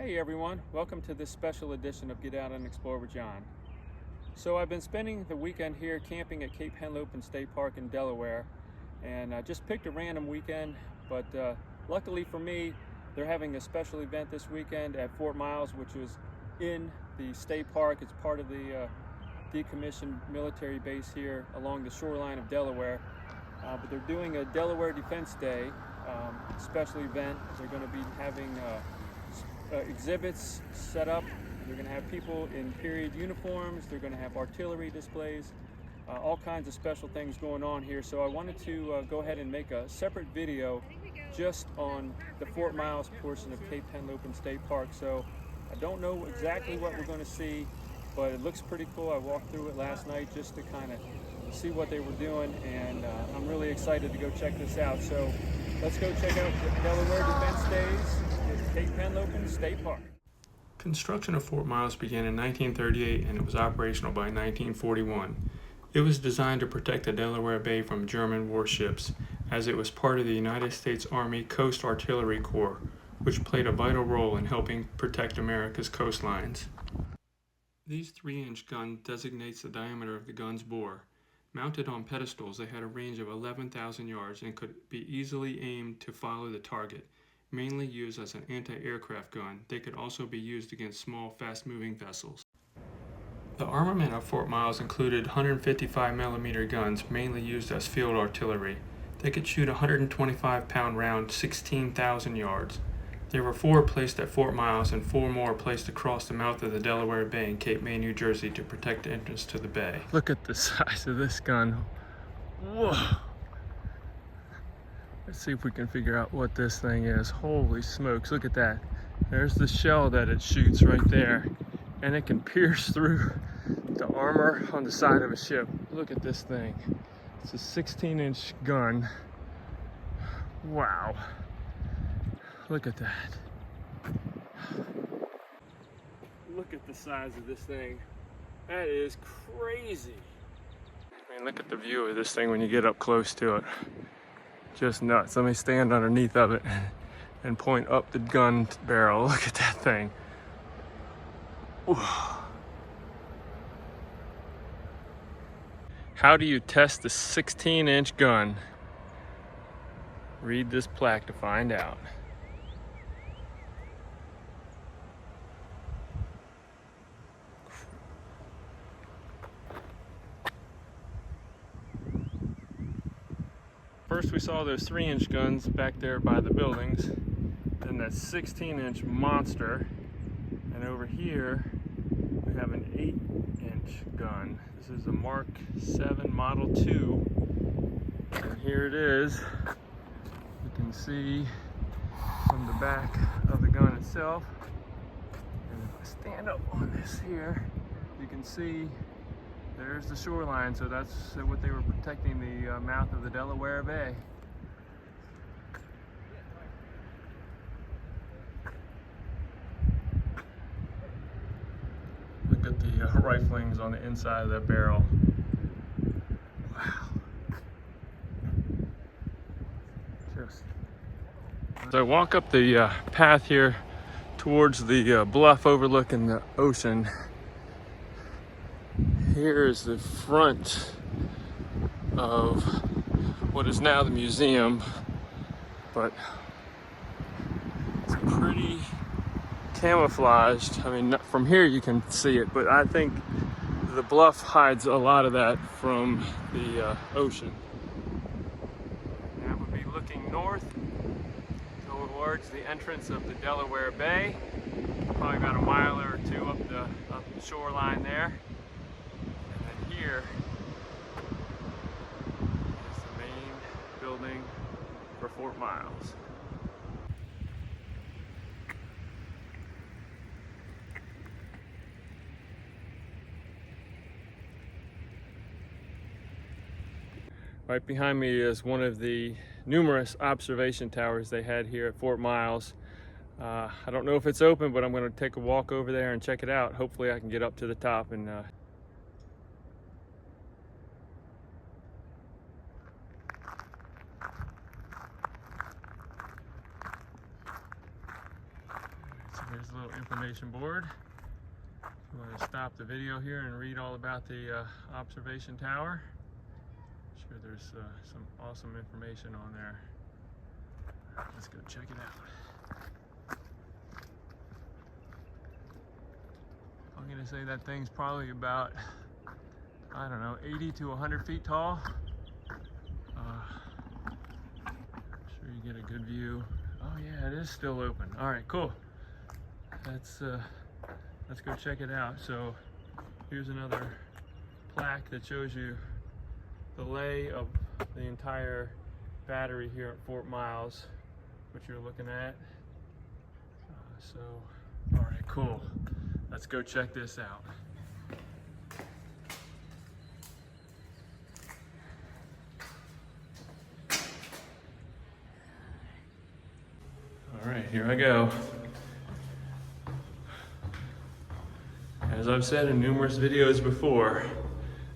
Hey everyone, welcome to this special edition of Get Out and Explore with John. So I've been spending the weekend here camping at Cape Henlopen State Park in Delaware, and I just picked a random weekend, but luckily for me, they're having a special event this weekend at Fort Miles, which is in the state park. It's part of the decommissioned military base here along the shoreline of Delaware. But they're doing a Delaware Defense Day special event. They're going to be having exhibits set up. They're going to have people in period uniforms. They're going to have artillery displays, all kinds of special things going on here. So I wanted to go ahead and make a separate video just on the Fort Miles portion of Cape Henlopen State Park. So I don't know exactly what we're going to see, but it looks pretty cool. I walked through it last night just to kind of see what they were doing, and I'm really excited to go check this out. So let's go check out the Delaware Defense Days at Cape Henlopen State Park. Construction of Fort Miles began in 1938 and it was operational by 1941. It was designed to protect the Delaware Bay from German warships, as it was part of the United States Army Coast Artillery Corps, which played a vital role in helping protect America's coastlines. These 3-inch gun designates the diameter of the gun's bore. Mounted on pedestals, they had a range of 11,000 yards and could be easily aimed to follow the target. Mainly used as an anti-aircraft gun, they could also be used against small, fast-moving vessels. The armament of Fort Miles included 155mm guns, mainly used as field artillery. They could shoot a 125-pound round 16,000 yards. There were 4 placed at Fort Miles and 4 more placed across the mouth of the Delaware Bay in Cape May, New Jersey to protect the entrance to the bay. Look at the size of this gun. Whoa! Let's see if we can figure out what this thing is. Holy smokes, look at that. There's the shell that it shoots right there. And it can pierce through the armor on the side of a ship. Look at this thing. It's a 16-inch gun. Wow. Look at that. Look at the size of this thing. That is crazy. I mean, look at the view of this thing when you get up close to it. Just nuts. Let me stand underneath of it and point up the gun barrel. Look at that thing. Ooh. How do you test the 16-inch gun? Read this plaque to find out. First we saw those 3-inch guns back there by the buildings, then that 16-inch monster, and over here we have an 8-inch gun. This is a Mark 7 Model 2, and here it is. You can see from the back of the gun itself, and if I stand up on this here, you can see there's the shoreline, so that's what they were protecting, the mouth of the Delaware Bay. Look at the riflings on the inside of that barrel. Wow. So I walk up the path here towards the bluff overlooking the ocean. Here is the front of what is now the museum, but it's pretty camouflaged. I mean, from here you can see it, but I think the bluff hides a lot of that from the ocean. That would be looking north towards the entrance of the Delaware Bay, probably about a mile or 2 up the shoreline there. Here is the main building for Fort Miles. Right behind me is one of the numerous observation towers they had here at Fort Miles. I don't know if it's open, but I'm going to take a walk over there and check it out. Hopefully I can get up to the top and Here's a little information board. I'm going to stop the video here and read all about the observation tower. I'm sure there's some awesome information on there. Let's go check it out. I'm going to say that thing's probably about, I don't know, 80 to 100 feet tall. I'm sure you get a good view. Oh yeah, it is still open. All right, cool. Let's go check it out. So here's another plaque that shows you the lay of the entire battery here at Fort Miles, what you're looking at. All right, cool. Let's go check this out. All right, here I go. As I've said in numerous videos before,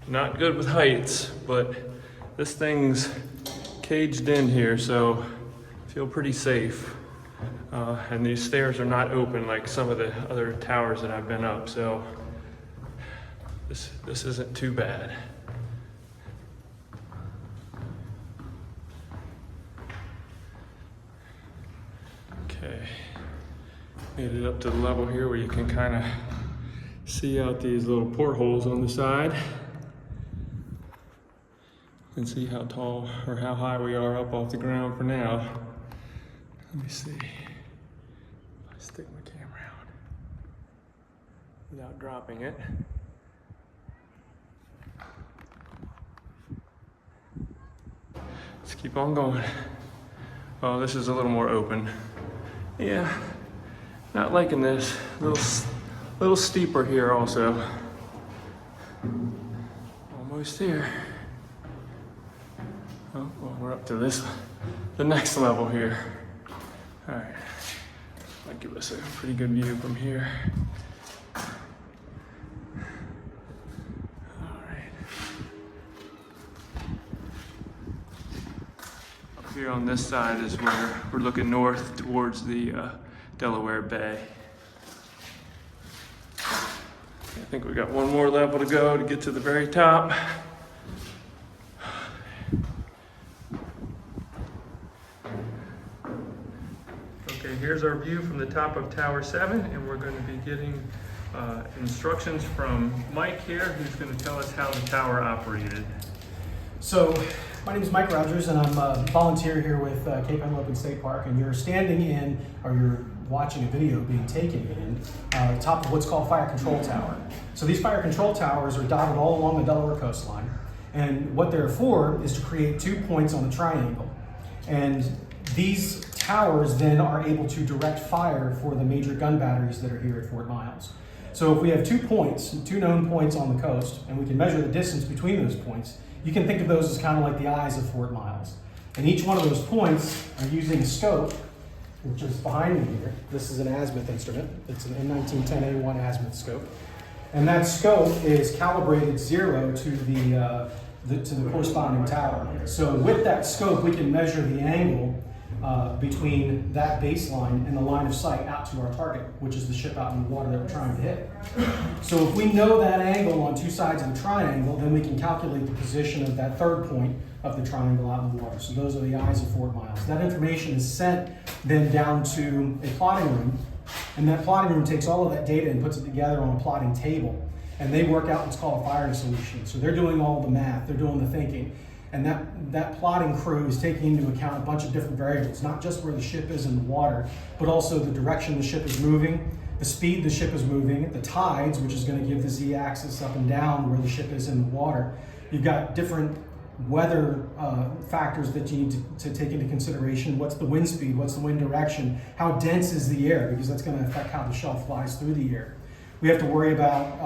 not good with heights, but this thing's caged in here, so I feel pretty safe. And these stairs are not open like some of the other towers that I've been up, so this isn't too bad. Okay, made it up to the level here where you can kind of see out these little portholes on the side. You can see how tall or how high we are up off the ground for now. Let me see. If I stick my camera out without dropping it. Let's keep on going. Oh, this is a little more open. Yeah, not liking this. A little steeper here also. Almost here. Oh, well, we're up to the next level here. All right, might give us a pretty good view from here. All right. Up here on this side is where we're looking north towards the Delaware Bay. I think we got one more level to go to get to the very top. Okay, here's our view from the top of Tower 7, and we're going to be getting instructions from Mike here, who's going to tell us how the tower operated. So, my name is Mike Rogers, and I'm a volunteer here with Cape Henlopen State Park, and you're standing in, or you're watching a video being taken in the top of what's called Fire Control Tower. So these fire control towers are dotted all along the Delaware coastline, and what they're for is to create 2 points on the triangle. And these towers then are able to direct fire for the major gun batteries that are here at Fort Miles. So if we have 2 points, 2 known points on the coast, and we can measure the distance between those points, you can think of those as kind of like the eyes of Fort Miles. And each one of those points are using a scope, which is behind me here. This is an azimuth instrument. It's an M1910A1 azimuth scope. And that scope is calibrated 0 to the corresponding tower. So with that scope, we can measure the angle between that baseline and the line of sight out to our target, which is the ship out in the water that we're trying to hit. So if we know that angle on 2 sides of the triangle, then we can calculate the position of that 3rd point of the triangle out in the water. So those are the eyes of Fort Miles. That information is sent then down to a plotting room, and that plotting room takes all of that data and puts it together on a plotting table, and they work out what's called a firing solution. So they're doing all the math, they're doing the thinking, and that plotting crew is taking into account a bunch of different variables, not just where the ship is in the water, but also the direction the ship is moving, the speed the ship is moving, the tides, which is going to give the z-axis up and down where the ship is in the water. You've got different weather factors that you need to take into consideration. What's the wind speed? What's the wind direction? How dense is the air? Because that's going to affect how the shell flies through the air. We have to worry about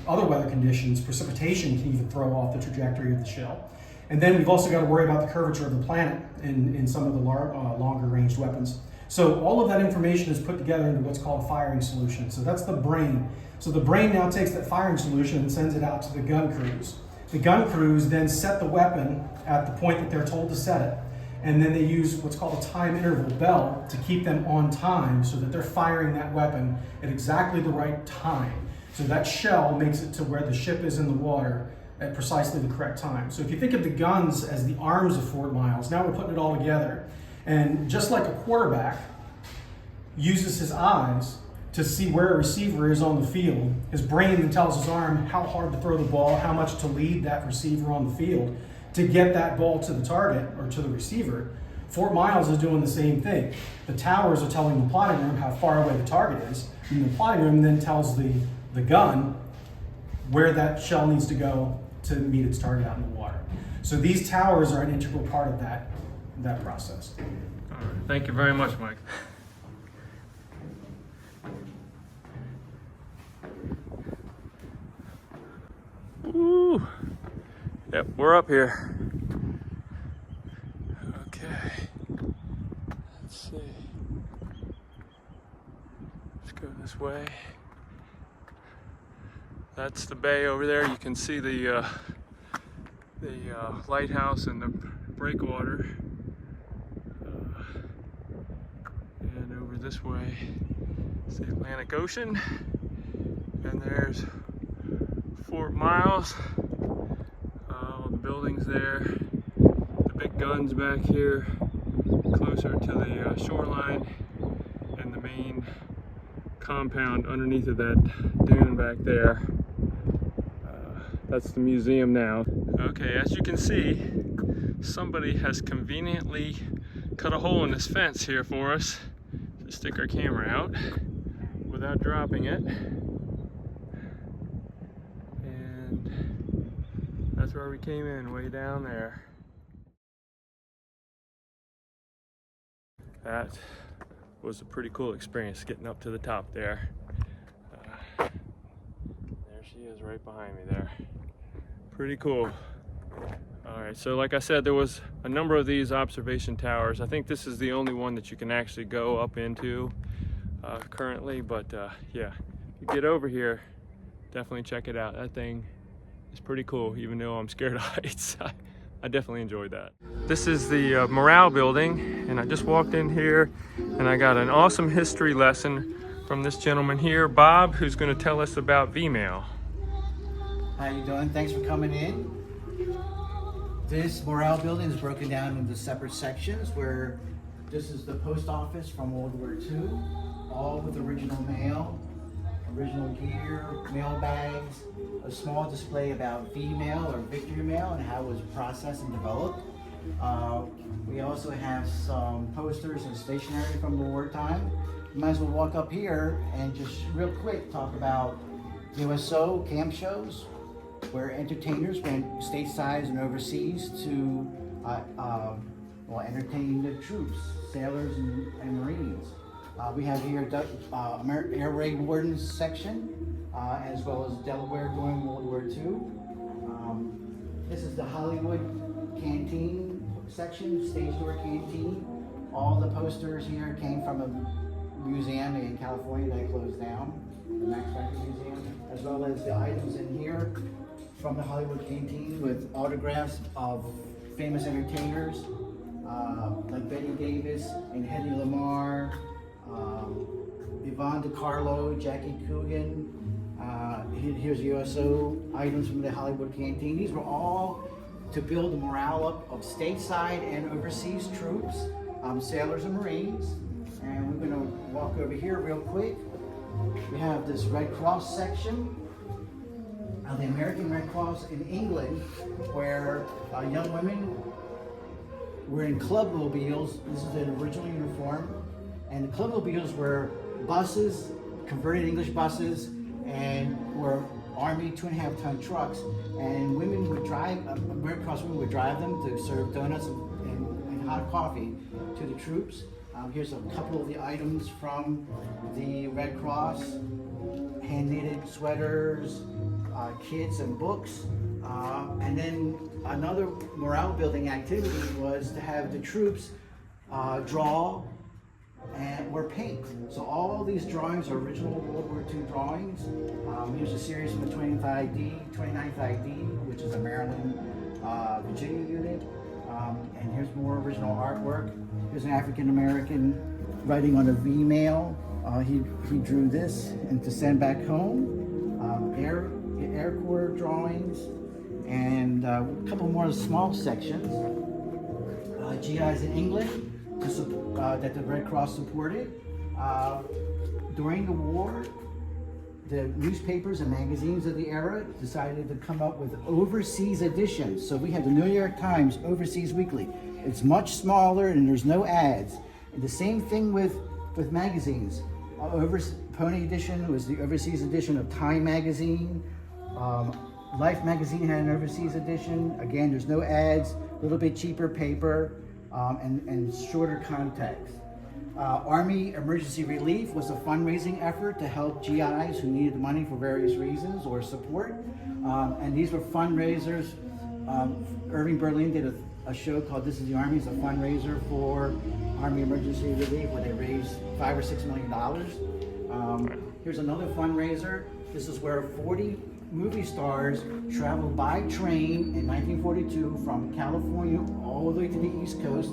other weather conditions. Precipitation can even throw off the trajectory of the shell. And then we've also got to worry about the curvature of the planet in some of the longer ranged weapons. So all of that information is put together into what's called a firing solution. So that's the brain. So the brain now takes that firing solution and sends it out to the gun crews. The gun crews then set the weapon at the point that they're told to set it. and then they use what's called a time interval bell to keep them on time so that they're firing that weapon at exactly the right time. So that shell makes it to where the ship is in the water at precisely the correct time. So if you think of the guns as the arms of Fort Miles, now we're putting it all together. And just like a quarterback uses his eyes to see where a receiver is on the field, his brain then tells his arm how hard to throw the ball, how much to lead that receiver on the field to get that ball to the target or to the receiver. Fort Miles is doing the same thing. The towers are telling the plotting room how far away the target is, and the plotting room then tells the gun where that shell needs to go to meet its target out in the water. So these towers are an integral part of that process. All right. Thank you very much, Mike. Woo! Yep, we're up here. Okay. Let's see. Let's go this way. That's the bay over there. You can see the lighthouse and the breakwater. And over this way is the Atlantic Ocean. And there's Fort Miles. All the buildings there. The big guns back here, closer to the shoreline, and the main compound underneath of that dune back there. That's the museum now. Okay, as you can see, somebody has conveniently cut a hole in this fence here for us to stick our camera out without dropping it. And that's where we came in, way down there. That was a pretty cool experience getting up to the top there. There she is right behind me there. Pretty cool. All right, so like I said, there was a number of these observation towers. I think this is the only one that you can actually go up into currently, but yeah, if you get over here, definitely check it out. That thing is pretty cool, even though I'm scared of heights. I definitely enjoyed that. This is the morale building, and I just walked in here and I got an awesome history lesson from this gentleman here, Bob, who's going to tell us about V-mail. How you doing? Thanks for coming in. This morale building is broken down into separate sections where this is the post office from World War II, all with original mail, original gear, mail bags, a small display about V-mail or victory mail and how it was processed and developed. We also have some posters and stationery from the wartime. You might as well walk up here and just real quick talk about USO camp shows, where entertainers went stateside and overseas to entertain the troops, sailors and Marines. We have here Air Raid Wardens section, as well as Delaware during World War II. This is the Hollywood Canteen section, stage door canteen. All the posters here came from a museum in California that closed down, the Max Factor Museum, as well as the items in here from the Hollywood Canteen with autographs of famous entertainers like Betty Davis and Hedy Lamarr, Yvonne DiCarlo, Jackie Coogan. Here's USO items from the Hollywood Canteen. These were all to build the morale up of stateside and overseas troops, sailors and Marines. And we're going to walk over here real quick. We have this Red Cross section. The American Red Cross in England, where young women were in clubmobiles. This is an original uniform. And the clubmobiles were buses, converted English buses, and were Army 2.5-ton trucks. And women would drive, Red Cross women would drive them to serve donuts and hot coffee to the troops. Here's a couple of the items from the Red Cross: hand-knitted sweaters, kids and books. And then another morale building activity was to have the troops draw or paint. So all these drawings are original World War II drawings. Here's a series from the 29th ID, which is a Maryland, Virginia unit. And here's more original artwork. Here's an African American writing on a V-mail. He drew this and to send back home. Air Corps drawings, and a couple more small sections. GIs in England that the Red Cross supported. During the war, the newspapers and magazines of the era decided to come up with overseas editions. So we have the New York Times Overseas Weekly. It's much smaller and there's no ads. And the same thing with magazines. Pony Edition was the overseas edition of Time Magazine. Life Magazine had an overseas edition. Again, there's no ads, a little bit cheaper paper, and shorter context. Army Emergency Relief was a fundraising effort to help GIs who needed money for various reasons or support. And these were fundraisers. Irving Berlin did a show called This is the Army. It's a fundraiser for Army Emergency Relief where they raised $5 or $6 million. Here's another fundraiser. This is where 40 movie stars traveled by train in 1942 from California all the way to the East Coast.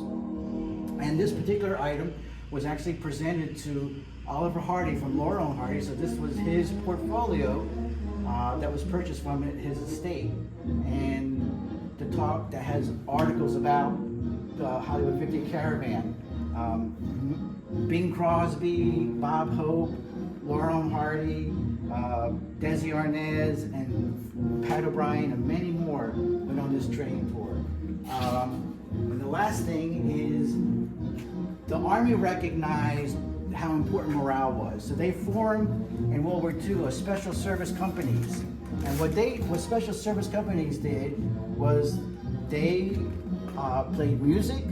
And this particular item was actually presented to Oliver Hardy from Laurel and Hardy. So this was his portfolio that was purchased from his estate. And the talk that has articles about the Hollywood 50 Caravan. Bing Crosby, Bob Hope, Laurel and Hardy, Desi Arnaz, and Pat O'Brien, and many more went on this train tour. And the last thing is the Army recognized how important morale was. So they formed in World War II special service companies. And what special service companies did was they played music,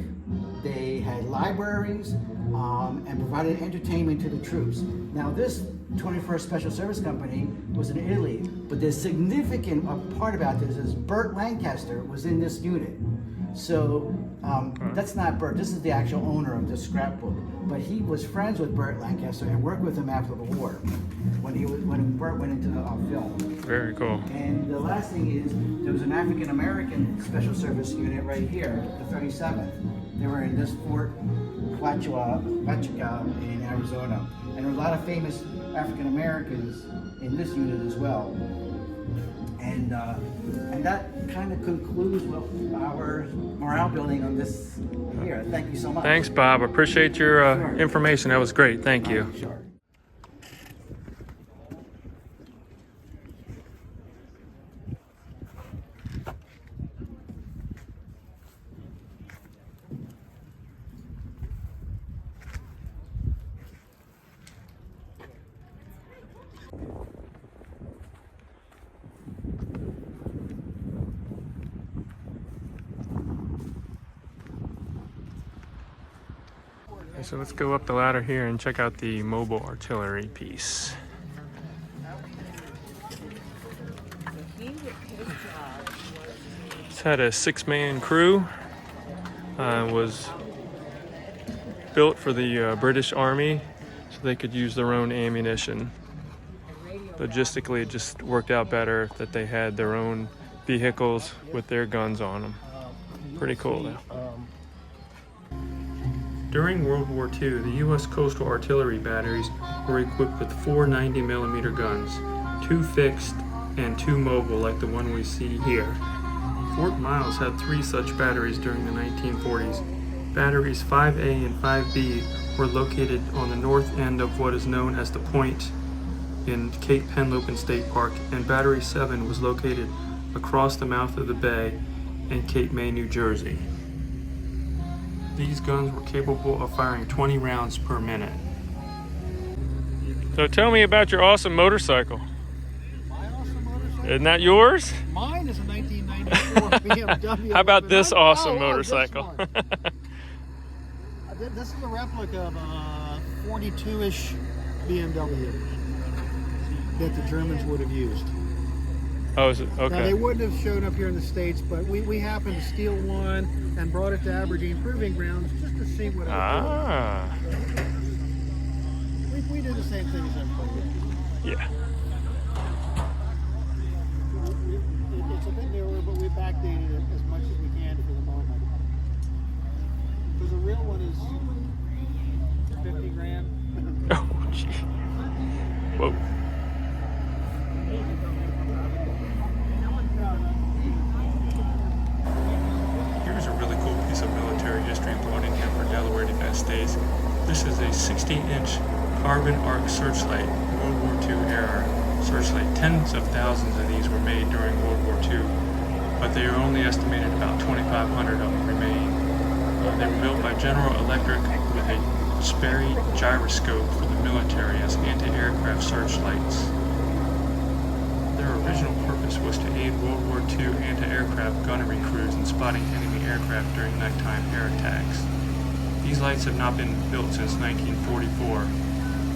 they had libraries, and provided entertainment to the troops. Now this 21st Special Service Company was in Italy, but the significant part about this is Burt Lancaster was in this unit. So that's not Burt, this is the actual owner of this scrapbook. But he was friends with Burt Lancaster and worked with him after the war, when Burt went into the film. Very cool. And the last thing is, there was an African American Special Service unit right here, the 37th. They were in this Fort Huachuca in Arizona. And there were a lot of famous African Americans in this unit as well. And that kind of concludes our morale building on this here. Thank you so much. Thanks, Bob. Appreciate your information. That was great. Thank you. Sure. So let's go up the ladder here and check out the mobile artillery piece. It's had a 6-man crew. Was built for the British Army so they could use their own ammunition. Logistically, it just worked out better that they had their own vehicles with their guns on them. Pretty cool though. During World War II, the U.S. coastal artillery batteries were equipped with 4 90mm guns, 2 fixed and 2 mobile like the one we see here. Fort Miles had 3 such batteries during the 1940s. Batteries 5A and 5B were located on the north end of what is known as the Point in Cape Henlopen State Park, and Battery 7 was located across the mouth of the bay in Cape May, New Jersey. These guns were capable of firing 20 rounds per minute. So tell me about your awesome motorcycle. My awesome motorcycle? Isn't that yours? Mine is a 1994 BMW. How about this awesome this motorcycle? one. This is a replica of a 42-ish BMW that the Germans would have used. Oh, is it? Okay. Now, they wouldn't have shown up here in the States, but we happened to steal one and brought it to Aberdeen Proving Grounds just to see what it would do. We did the same thing as everybody did. Yeah. It's a bit newer, but we backdated it as much as we can for the moment. one is 50 grand. Oh, gee. Whoa. Here's a really cool piece of military history brought in here for Delaware Defense Days. This is a 16-inch carbon arc searchlight, World War II era searchlight. Tens of thousands of these were made during World War II, but they are only estimated about 2,500 of them remain. They were built by General Electric with a Sperry gyroscope for the military as anti-aircraft searchlights. Their original purpose was to aid World War II anti-aircraft gunnery crews in spotting enemy aircraft during nighttime air attacks. These lights have not been built since 1944,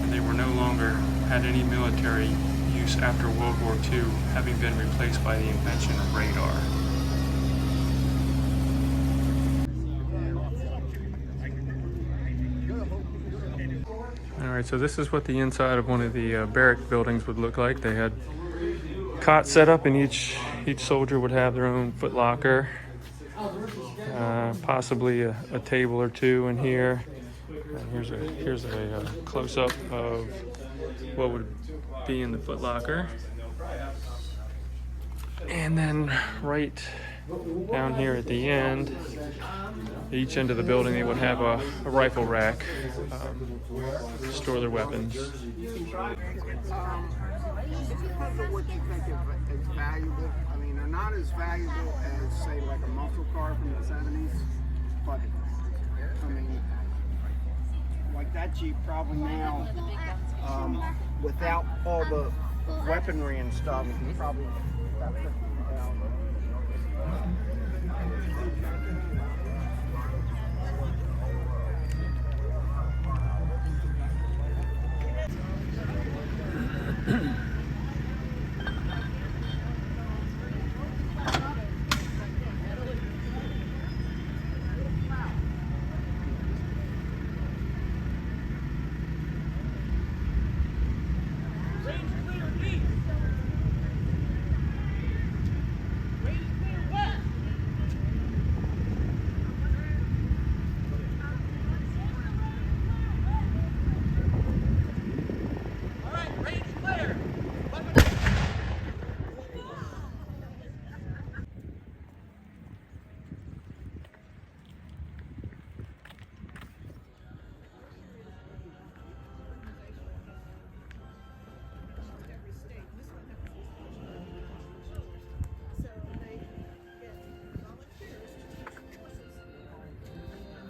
and they were no longer had any military use after World War II, having been replaced by the invention of radar. Alright, so this is what the inside of one of the barrack buildings would look like. They had cots set up, and each soldier would have their own foot locker. Possibly a table or two in here. And here's a close-up of what would be in the foot locker. And then right down here at the end, each end of the building, they would have a rifle rack to store their weapons. It depends on what you think is valuable. I mean, they're not as valuable as, say, like a muscle car from the 70s, but I mean, like that Jeep probably now, without all the weaponry and stuff, probably about $50,000.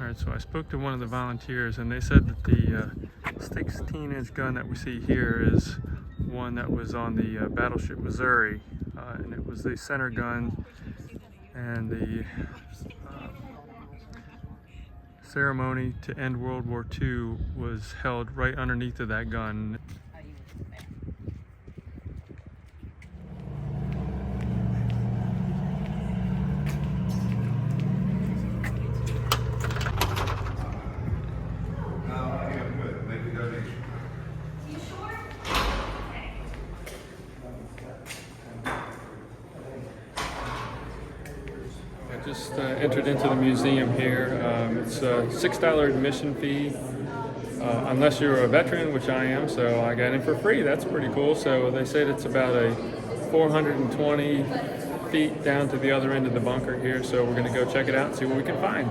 Alright, so I spoke to one of the volunteers, and they said that the 16-inch gun that we see here is one that was on the battleship Missouri, and it was the center gun, and the ceremony to end World War II was held right underneath of that gun. Just entered into the museum here. It's a $6 admission fee, unless you're a veteran, which I am, so I got in for free. That's pretty cool. So they said it's about a 420 feet down to the other end of the bunker here, so we're going to go check it out and see what we can find.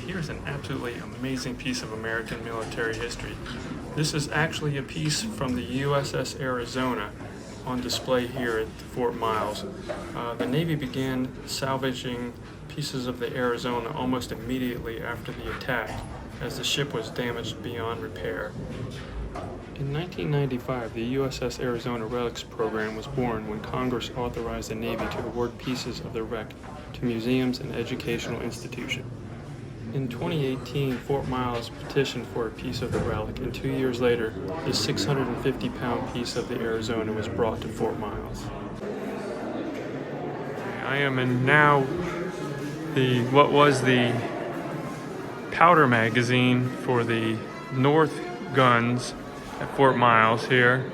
Here's an absolutely amazing piece of American military history. This is actually a piece from the USS Arizona, on display here at Fort Miles. The Navy began salvaging pieces of the Arizona almost immediately after the attack, as the ship was damaged beyond repair. In 1995, the USS Arizona Relics Program was born when Congress authorized the Navy to award pieces of the wreck to museums and educational institutions. In 2018, Fort Miles petitioned for a piece of the relic, and 2 years later, the 650-pound piece of the Arizona was brought to Fort Miles. I am in now what was the powder magazine for the North guns at Fort Miles here.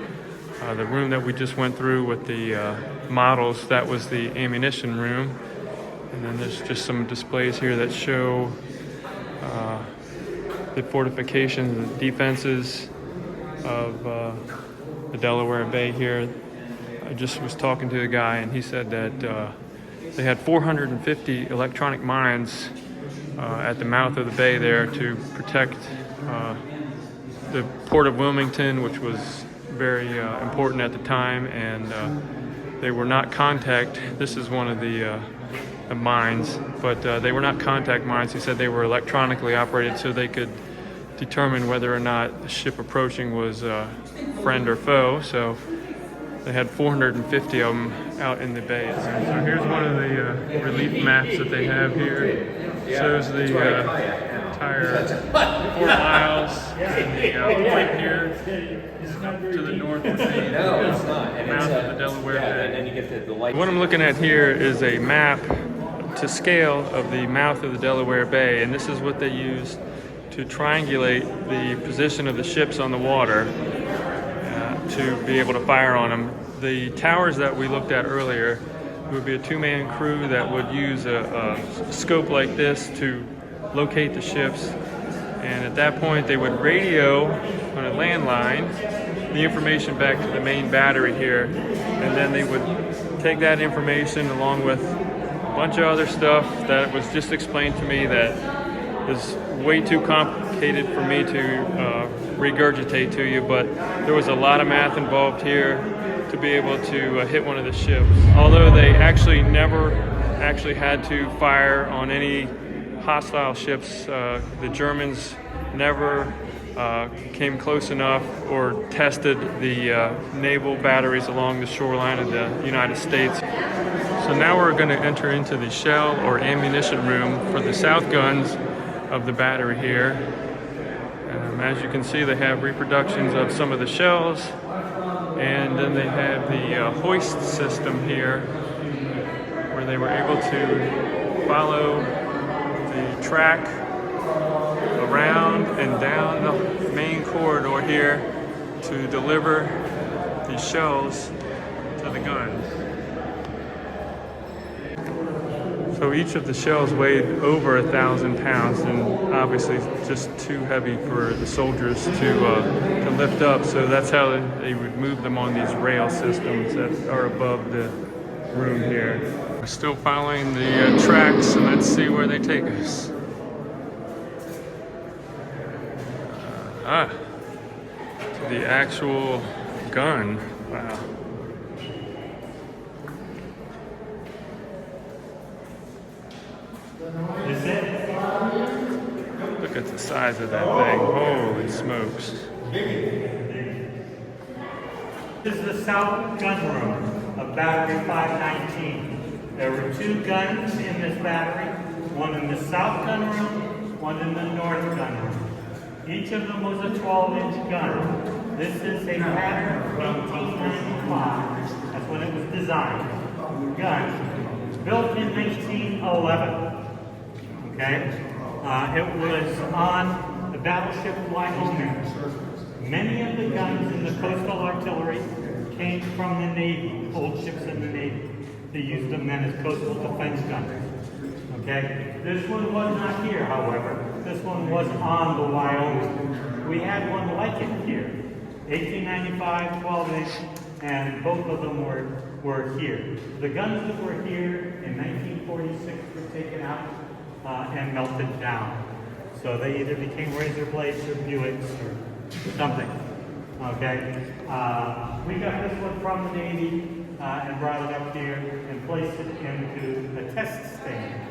The room that we just went through with the models, that was the ammunition room. And then there's just some displays here that show the fortifications and defenses of the Delaware Bay here. I just was talking to a guy, and he said that they had 450 electronic mines at the mouth of the bay there to protect the port of Wilmington, which was very important at the time, and they were not contact. This is one of the mines, but they were not contact mines. He said they were electronically operated, so they could determine whether or not the ship approaching was friend or foe. So they had 450 of them out in the bay. So here's one of the relief maps that they have here. Shows the entire 4 miles and the point here to the north of the mouth of the Delaware Bay. What I'm looking at here is a map to scale of the mouth of the Delaware Bay, and this is what they use to triangulate the position of the ships on the water to be able to fire on them. The towers that we looked at earlier would be a 2-man crew that would use a scope like this to locate the ships, and at that point they would radio on a landline the information back to the main battery here, and then they would take that information along with a bunch of other stuff that was just explained to me that is way too complicated for me to regurgitate to you, but there was a lot of math involved here to be able to hit one of the ships. Although they actually never had to fire on any hostile ships, the Germans never came close enough or tested the naval batteries along the shoreline of the United States. So now we're going to enter into the shell or ammunition room for the south guns of the battery here. As you can see, they have reproductions of some of the shells, and then they have the hoist system here where they were able to follow the track around and down the main corridor here to deliver these shells to the guns. So each of the shells weighed over 1,000 pounds, and obviously just too heavy for the soldiers to lift up. So that's how they would move them on these rail systems that are above the room here. We're still following the tracks, and let's see where they take us. To the actual gun. Wow. Look at the size of that thing. Holy smokes. This is the south gun room of Battery 519. There were 2 guns in this battery, one in the south gun room, one in the north gun room. Each of them was a 12-inch gun. This is a pattern from 1895. That's when it was designed. Gun. Built in 1911. Okay? It was on the battleship Wyoming. Many of the guns in the coastal artillery came from the Navy, old ships in the Navy. They used them then as coastal defense guns. Okay? This one was not here, however. This one was on the Wyoming. We had one like it here. 1895, 12-inch, and both of them were here. The guns that were here in 1946 were taken out and melted down. So they either became razor blades or Buicks or something. Okay? We got this one from the Navy and brought it up here and placed it into a test stand.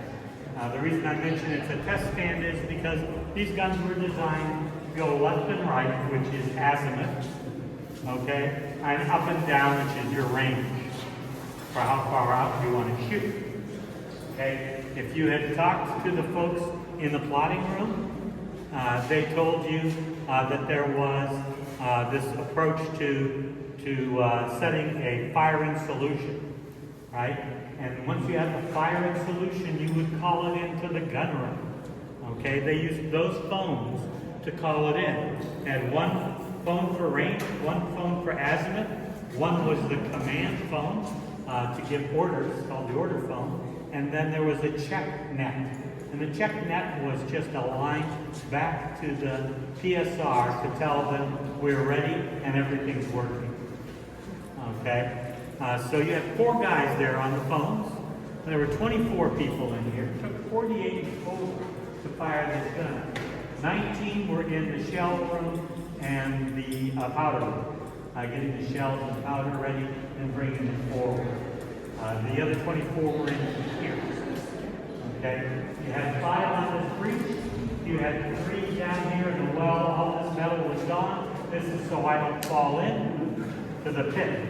The reason I mention it's a test stand is because these guns were designed to go left and right, which is azimuth, okay, and up and down, which is your range for how far out you want to shoot. Okay, if you had talked to the folks in the plotting room, they told you that there was this approach to setting a firing solution, right? And once you had the firing solution, you would call it into the gun room. Okay, they used those phones to call it in. Had one phone for range, one phone for azimuth, one was the command phone to give orders, called the order phone, and then there was a check net. And the check net was just a line back to the PSR to tell them we're ready and everything's working. Okay? So you had 4 guys there on the phones. There were 24 people in here. It took 48 total to fire this gun. 19 were in the shell room and the powder room, getting the shells and powder ready and bringing them forward. The other 24 were in here. Okay? You had 5 on this breach. You had 3 down here in the well. All this metal was gone. This is so I don't fall in to the pit.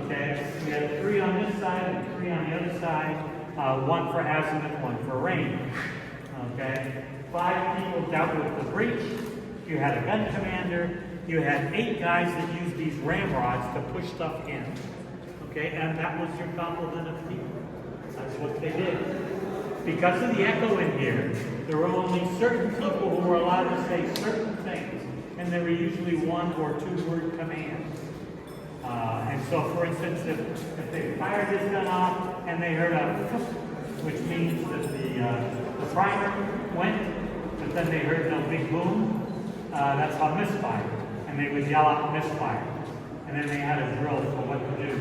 Okay? We had 3 on this side and 3 on the other side. 1 for azimuth, 1 for range. Okay? 5 people dealt with the breach. You had a gun commander. You had 8 guys that used these ramrods to push stuff in. Okay? And that was your complement of people. That's what they did. Because of the echo in here, there were only certain people who were allowed to say certain things. And they were usually 1 or 2 word commands. And so, for instance, if they fired this gun off and they heard a which means that the primer went, but then they heard no big boom, that's how misfire. And they would yell out misfire. And then they had a drill for what to do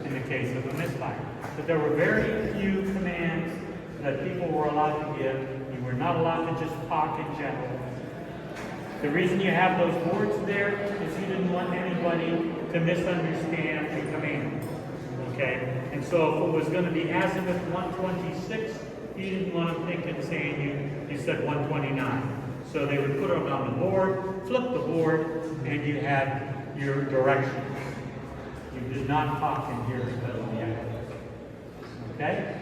in the case of a misfire. But there were very few commands that people were allowed to give. You were not allowed to just talk in general. The reason you have those boards there is you didn't want anybody to misunderstand the command. Okay? And so if it was going to be azimuth 126, you didn't want them thinking saying you said 129. So they would put them on the board, flip the board, and you had your directions. You did not talk in here because of the echo. Okay?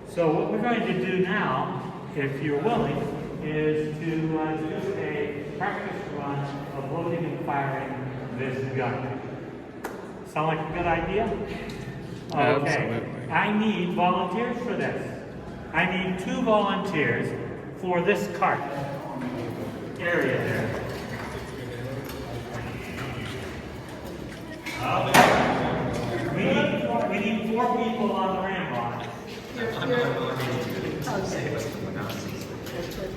So what we're going to do now, if you're willing, is to do a practice run of loading and firing this gun. Sound like a good idea? Okay. Absolutely. I need volunteers for this. I need 2 volunteers for this cart area there. We need 4 people on the ramrod.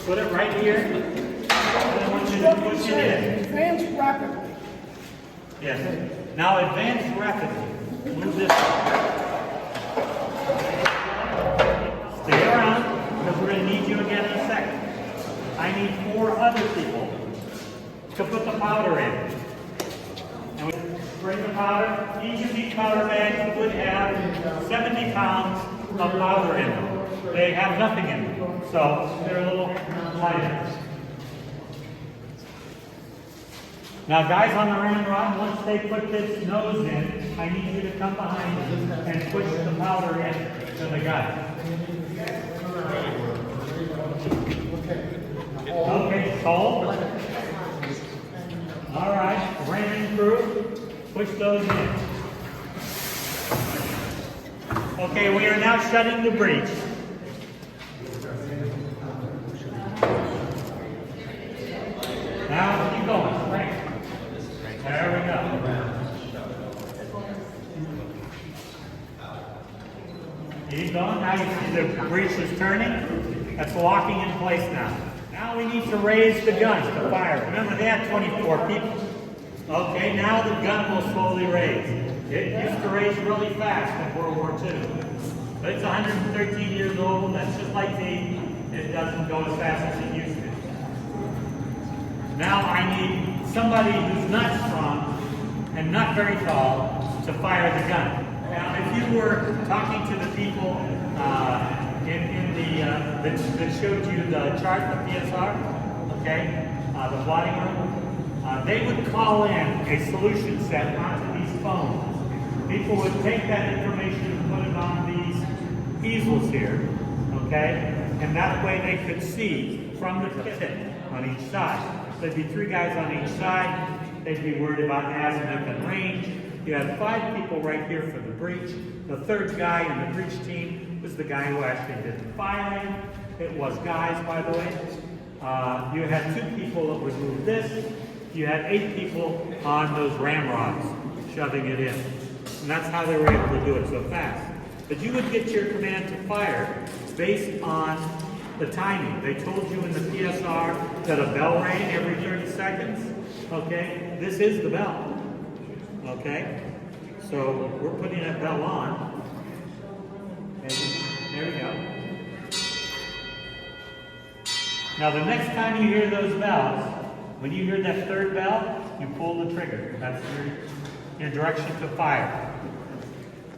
Put it right here. And I want you to push it in. Advance rapidly. Yes. Now advance rapidly. Move this. Stay around, because we're going to need you again in a second. I need 4 other people to put the powder in. And we bring the powder. Each of these powder bags would have 70 pounds of powder in them. They have nothing in them, so they're a little lighter. Now guys on the ramrod, once they put this nose in, I need you to come behind them and push the powder in to the gun. Okay, hold. All right, ramming crew, push those in. Okay, we are now shutting the breech. Now keep going, crank. There we go. Keep going. Now you see the breech is turning. That's locking in place now. Now we need to raise the gun to fire. Remember, they had 24 people. Okay, now the gun will slowly raise. It used to raise really fast in World War II. But it's 113 years old. That's just like me. It doesn't go as fast as it used to. Now I need somebody who's not strong and not very tall to fire the gun. Now, if you were talking to the people that showed you the chart, the PSR, okay, the plotting room, they would call in a solution set onto these phones. People would take that information and put it on these easels here, okay, and that way they could see from the pit on each side. There'd be 3 guys on each side. They'd be worried about azimuth and range. You had 5 people right here for the breach. The 3rd guy in the breach team was the guy who actually did the firing. It was guys, by the way. You had 2 people that would move this. You had 8 people on those ramrods, shoving it in. And that's how they were able to do it so fast. But you would get your command to fire based on the timing. They told you in the PSR that a bell rang every 30 seconds. Okay, this is the bell. Okay, so we're putting that bell on. Okay, there we go. Now the next time you hear those bells, when you hear that third bell, you pull the trigger. That's your direction to fire.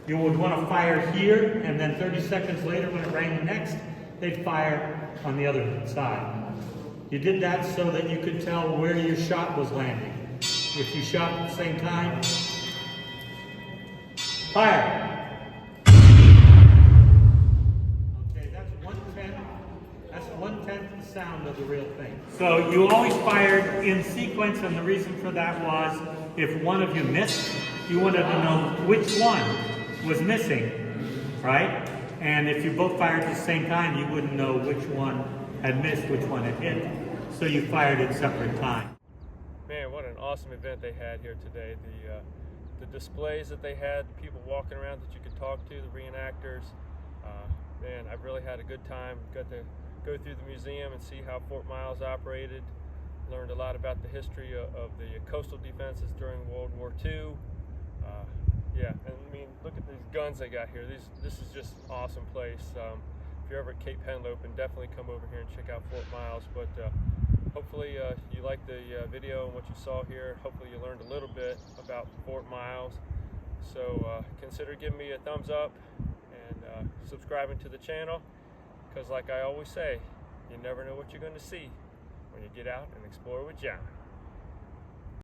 You would want to fire here, and then 30 seconds later when it rang next, they'd fire on the other side. You did that so that you could tell where your shot was landing. If you shot at the same time, fire. Okay, that's 1/10. That's 1/10 the sound of the real thing. So you always fired in sequence, and the reason for that was if one of you missed, you wanted to know which one was missing, right? And if you both fired at the same time, you wouldn't know which one had missed, which one had hit. So you fired at separate times. Man, what an awesome event they had here today. The displays that they had, people walking around that you could talk to, the reenactors. Man, I really had a good time. Got to go through the museum and see how Fort Miles operated. Learned a lot about the history of the coastal defenses during World War II. Yeah, and I mean, look at these guns they got here. This is just an awesome place. If you're ever at Cape Henlopen, definitely come over here and check out Fort Miles. But hopefully you liked the video and what you saw here. Hopefully you learned a little bit about Fort Miles. So consider giving me a thumbs up and subscribing to the channel, because like I always say, you never know what you're going to see when you get out and explore with John.